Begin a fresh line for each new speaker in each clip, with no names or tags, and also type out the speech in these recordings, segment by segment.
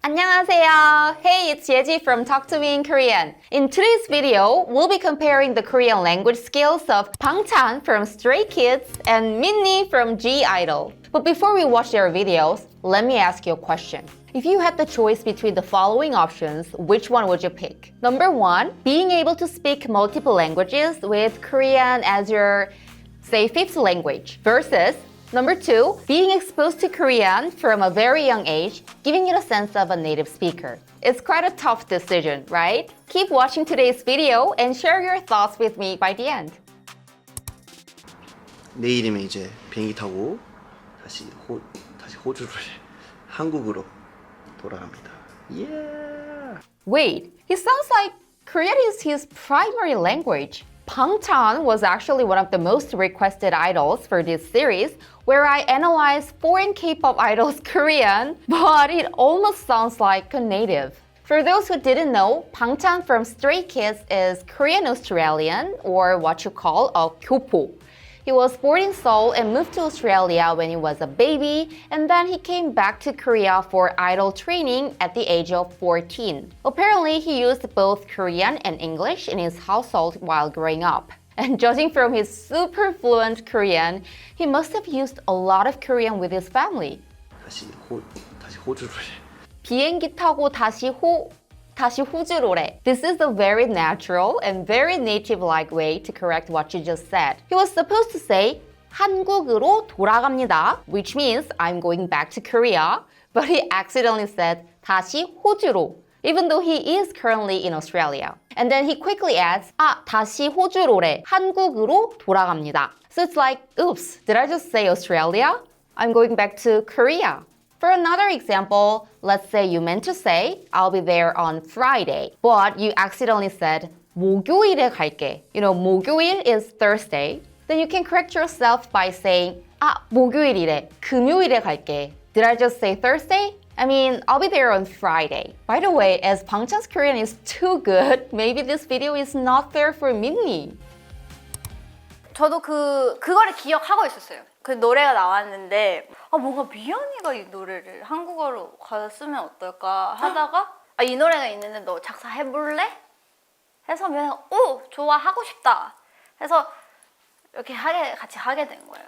안녕하세요. Hey, it's Yeji from Talk to Me in Korean. In today's video, we'll be comparing the Korean language skills of BangChan from Stray Kids and Minnie from I-DLE. But before we watch their videos, let me ask you a question. If you had the choice between the following options, which one would you pick? Number 1, being able to speak multiple languages with Korean as your, say, fifth language, versus Number 2, being exposed to Korean from a very young age, giving you a sense of a native speaker. It's quite a tough decision, right? Keep watching today's video and share your thoughts with me by the end.
내일이면 이제 비행기 타고 다시 호주를 한국으로 돌아갑니다. Yeah.
Wait, he sounds like Korean is his primary language. BangChan was actually one of the most requested idols for this series, where I analyzed foreign K-pop idols' Korean, but it almost sounds like a native. For those who didn't know, BangChan from Stray Kids is Korean-Australian, or what you call a 교포. He was born in Seoul and moved to Australia when he was a baby, and then he came back to Korea for idol training at the age of 14. Apparently, he used both Korean and English in his household while growing up. And judging from his super fluent Korean, he must have used a lot of Korean with his family.
다시 호주를.
비행기 타고 다시 호주로래. This is a very natural and very native-like way to correct what you just said. He was supposed to say 한국으로 돌아갑니다, which means I'm going back to Korea, but he accidentally said 다시 호주로, even though he is currently in Australia. And then he quickly adds 다시 호주로래. 한국으로 돌아갑니다. So it's like, oops, did I just say Australia? I'm going back to Korea. For another example, let's say you meant to say, I'll be there on Friday, but you accidentally said, 목요일에 갈게. You know, 목요일 is Thursday. Then you can correct yourself by saying, 목요일이래. 금요일에 갈게. Did I just say Thursday? I mean, I'll be there on Friday. By the way, as BangChan's Korean is too good, maybe this video is not fair for Minnie.
저도 그거를 기억하고 있었어요. 그 노래가 나왔는데 뭔가 미연이가 이 노래를 한국어로 가서 쓰면 어떨까 하다가 이 노래가 있는데 너 작사해볼래? 해서 그냥 좋아 하고 싶다 해서 이렇게 같이 하게 된 거예요.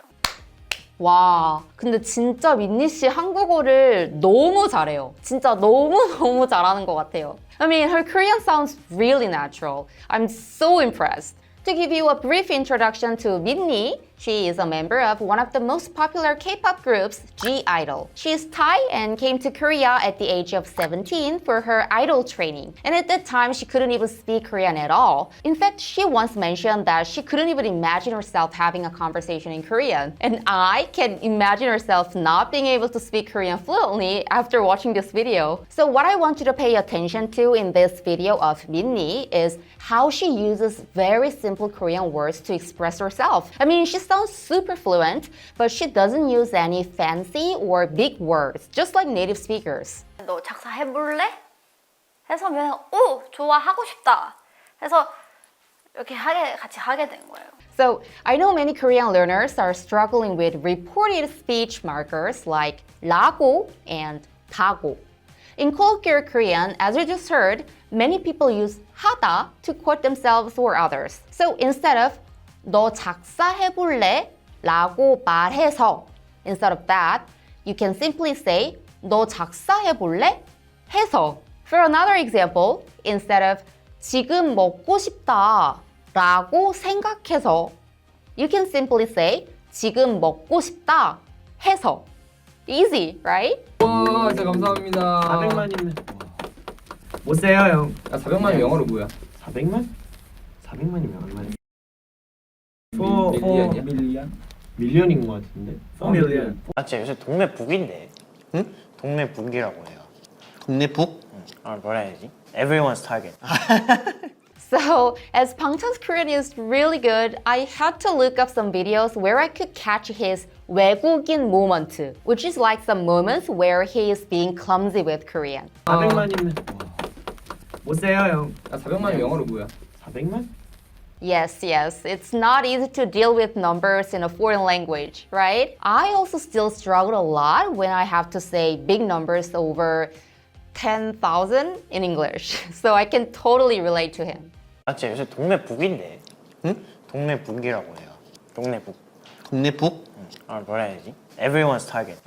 와, 근데 진짜 민니 씨 한국어를 너무 잘해요. 진짜 너무 잘하는 것 같아요. I mean, her Korean sounds really natural. I'm so impressed. To give you a brief introduction to Minnie, she is a member of one of the most popular K-pop groups, I-DLE. She is Thai and came to Korea at the age of 17 for her idol training. And at that time, she couldn't even speak Korean at all. In fact, she once mentioned that she couldn't even imagine herself having a conversation in Korean. And I can imagine herself not being able to speak Korean fluently after watching this video. So what I want you to pay attention to in this video of Minnie is how she uses very simple Korean words to express herself. I mean, she sounds super fluent, but she doesn't use any fancy or big words, just like native speakers.
너 작사해볼래? 해서 그냥 좋아 하고 싶다 해서 이렇게 같이 하게 된 거예요.
So, I know many Korean learners are struggling with reported speech markers like 라고 and 다고. In colloquial Korean, as you just heard, many people use 하다 to quote themselves or others. So instead of 너 작사해볼래? 라고 말해서, instead of that, you can simply say 너 작사해볼래? 해서. For another example, instead of 지금 먹고 싶다 라고 생각해서, you can simply say 지금 먹고 싶다 해서. Easy, right?
와, 진짜 감사합니다.
400만이면 못 세요 형.
400만이 영어로 뭐야?
400만? 400만이면 얼마야?
밀리언이야?
밀리언인 것 같은데? 4 밀리언.
진짜 요새 동네 북인데.
응?
동네 북이라고 해요.
동네 북?
뭐라 해야지? Everyone's target.
So, as BangChan's Korean is really good, I had to look up some videos where I could catch his 외국인 moment, which is like some moments where he is being clumsy with Korean.
400만이면 못 세요 형.
400만이 영어로 뭐야?
400만?
Yes, it's not easy to deal with numbers in a foreign language, right? I also still struggle a lot when I have to say big numbers over 10,000 in English. So I can totally relate to him.
맞지? 요새 동네 북인데.
응?
동네 북이라고 해요. 동네 북.
동네 북?
뭐라 해야지? Everyone's target.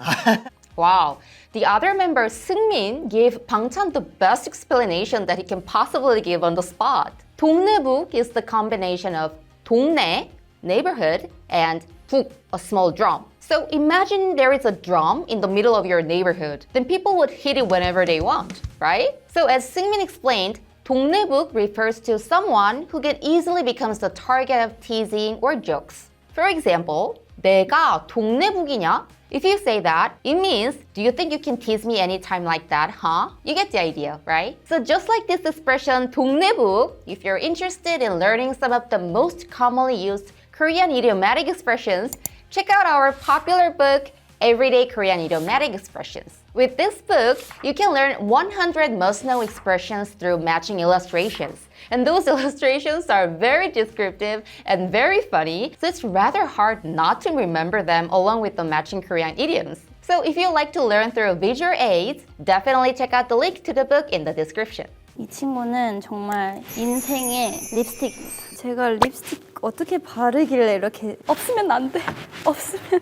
Wow. The other member, Seungmin, gave BangChan the best explanation that he can possibly give on the spot. 동네북 is the combination of 동네, neighborhood, and 북, a small drum. So imagine there is a drum in the middle of your neighborhood. Then people would hit it whenever they want, right? So as Seungmin explained, 동네북 refers to someone who can easily becomes the target of teasing or jokes. For example, 내가 동네북이냐? If you say that, it means, do you think you can tease me anytime like that, huh? You get the idea, right? So just like this expression, 동네북, if you're interested in learning some of the most commonly used Korean idiomatic expressions, check out our popular book, Everyday Korean Idiomatic Expressions. With this book, you can learn 100 must-know expressions through matching illustrations. And those illustrations are very descriptive and very funny, so it's rather hard not to remember them along with the matching Korean idioms. So if you like to learn through visual aids, definitely check out the link to the book in the description.
이 친구는 정말 인생의 립스틱입니다. 제가 립스틱 어떻게 바르길래 이렇게 없으면 안 돼. 없으면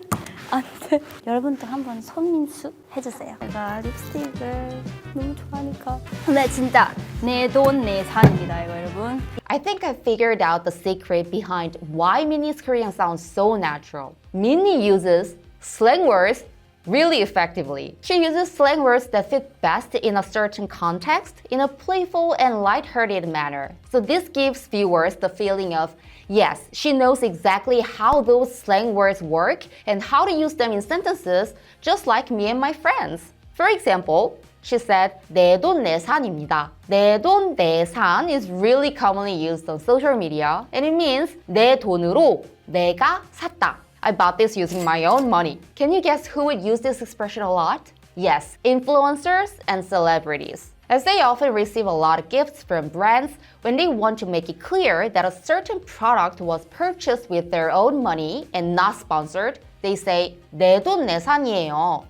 안 돼. 여러분도 한번 손민수 해주세요. 제가 립스틱을 너무 좋아하니까. 근데 진짜 내 돈 내산입니다, 이거 여러분.
I think I figured out the secret behind why Minnie's Korean sounds so natural. Minnie uses slang words really effectively. She uses slang words that fit best in a certain context in a playful and lighthearted manner. So this gives viewers the feeling of, yes, she knows exactly how those slang words work and how to use them in sentences, just like me and my friends. For example, she said, 내 돈 내산입니다. 내 돈 내산 is really commonly used on social media, and it means 내 돈으로 내가 샀다. I bought this using my own money. Can you guess who would use this expression a lot? Yes, influencers and celebrities. As they often receive a lot of gifts from brands, when they want to make it clear that a certain product was purchased with their own money and not sponsored, they say 내 돈 내산이에요.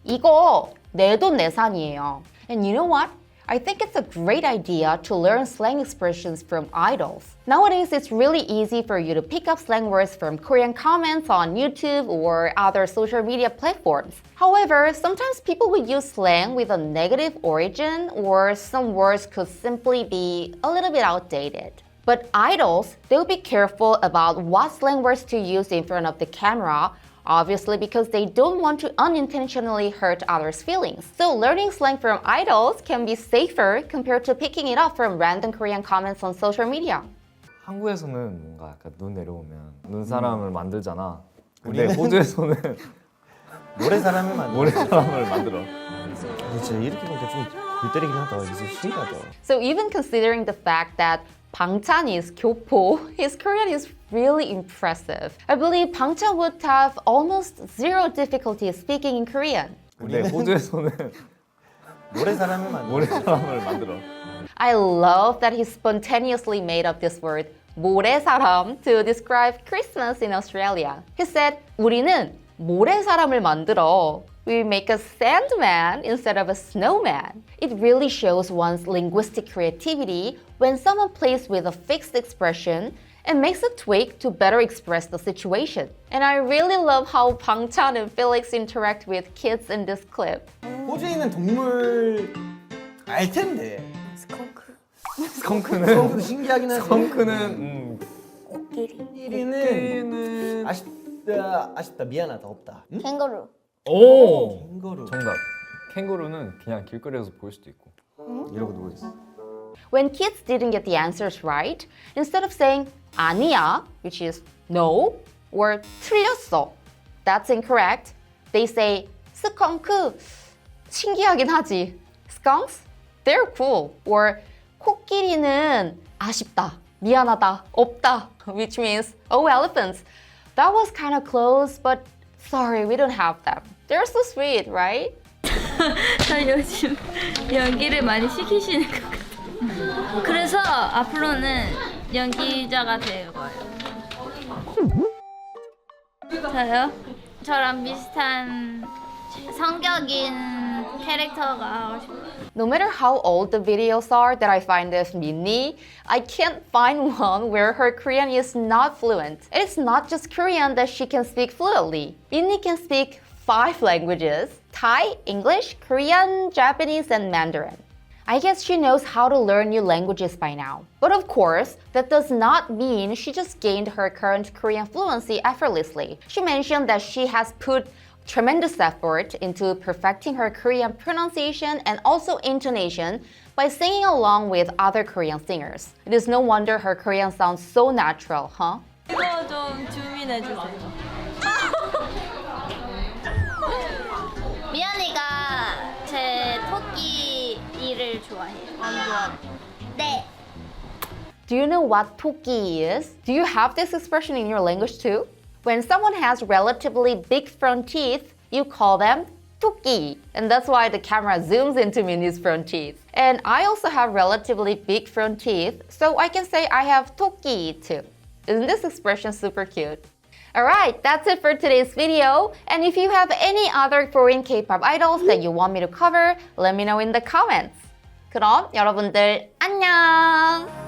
이거 내 돈 내산이에요. And you know what? I think it's a great idea to learn slang expressions from idols. Nowadays, it's really easy for you to pick up slang words from Korean comments on YouTube or other social media platforms. However, sometimes people would use slang with a negative origin, or some words could simply be a little bit outdated. But idols, they'll be careful about what slang words to use in front of the camera, obviously because they don't want to unintentionally hurt others' feelings. So learning slang from idols can be safer compared to picking it up from random Korean comments on social media.
한국에서는 뭔가 약간 눈 내려오면 눈사람을 만들잖아. 근데 호주에서는
모래사람을 만들어.
모래사람을 만들어.
근데 진짜 이렇게 보니까 좀 골 때리긴 하다. 이제 신기하다.
So even considering the fact that BangChan is 교포, his Korean is really impressive. I believe BangChan would have almost zero difficulty speaking in Korean.
근데 호주에서는
모래사람을 만들어.
모래사람을 만들어.
I love that he spontaneously made up this word 모래사람 to describe Christmas in Australia. He said, 우리는 모래사람을 만들어. We make a sandman instead of a snowman. It really shows one's linguistic creativity when someone plays with a fixed expression and makes a tweak to better express the situation. And I really love how BangChan and Felix interact with kids in this clip.
호주에 있는 동물 알 텐데.
스컹크는
신기하긴 하지.
스컹크는
코끼리는 아쉽다 미안하다 없다. 응?
캥거루.
오!
캥거루.
정답. 캥거루는 그냥 길거리에서 볼 수도 있고.
이러고 누워 있어.
When kids didn't get the answers right, instead of saying 아니야, which is no, or 틀렸어, that's incorrect, they say 스컹크, 신기하긴 하지. Skunks, they're cool. Or 코끼리는 아쉽다, 미안하다, 없다, which means oh elephants, that was kind of close, but sorry, we don't have them. They're so sweet, right?
저 요즘 연기를 많이 시키시는 것 같아요. 그래서 앞으로는 연기자가 될 거예요. 저요? 저랑 비슷한 성격인 캐릭터가 하고 싶어요.
No matter how old the videos are that I find of Minnie, I can't find one where her Korean is not fluent. It's not just Korean that she can speak fluently. Minnie can speak 5 languages: Thai, English, Korean, Japanese, and Mandarin. I guess she knows how to learn new languages by now. But of course, that does not mean she just gained her current Korean fluency effortlessly. She mentioned that she has put tremendous effort into perfecting her Korean pronunciation and also intonation by singing along with other Korean singers. It is no wonder her Korean sounds so natural, huh?
이거 좀 주민해 주세요. 미연이가 제 토끼를 좋아해요. 안 좋아해요? 네.
Do you know what 토끼 is? Do you have this expression in your language too? When someone has relatively big front teeth, you call them 토끼. And that's why the camera zooms into Minnie's front teeth. And I also have relatively big front teeth, so I can say I have 토끼 too. Isn't this expression super cute? Alright, that's it for today's video. And if you have any other foreign K-pop idols that you want me to cover, let me know in the comments. 그럼 여러분들 안녕!